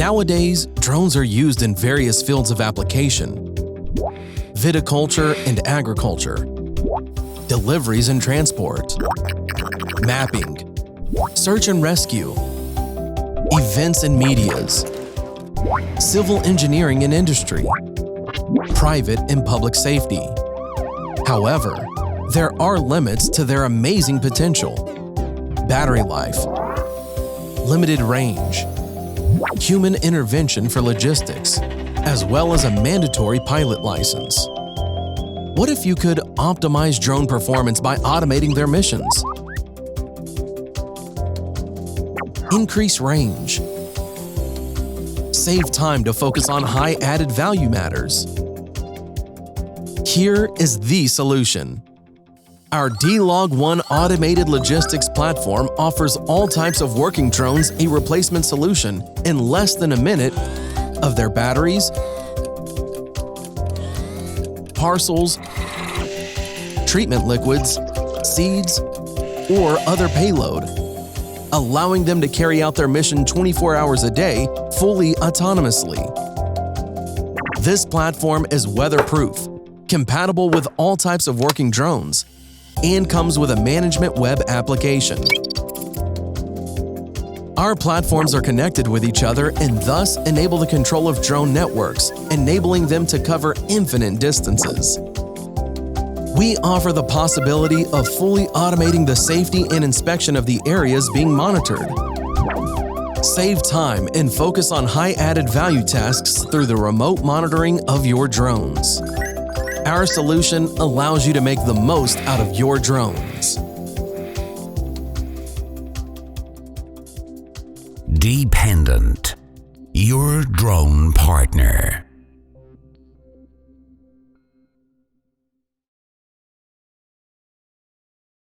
Nowadays, drones are used in various fields of application: viticulture and agriculture, deliveries and transport, mapping, search and rescue, events and medias, civil engineering and industry, private and public safety. However, there are limits to their amazing potential: battery life, limited range, human intervention for logistics, as well as a mandatory pilot license. What if you could optimize drone performance by automating their missions? Increase range. Save time to focus on high added value matters. Here is the solution. Our D-Log1 automated logistics platform offers all types of working drones a replacement solution in less than a minute of their batteries, parcels, treatment liquids, seeds, or other payload, allowing them to carry out their mission 24 hours a day, fully autonomously. This platform is weatherproof, compatible with all types of working drones, and comes with a management web application. Our platforms are connected with each other and thus enable the control of drone networks, enabling them to cover infinite distances. We offer the possibility of fully automating the safety and inspection of the areas being monitored. Save time and focus on high added value tasks through the remote monitoring of your drones. Our solution allows you to make the most out of your drones. Dpendent, your drone partner.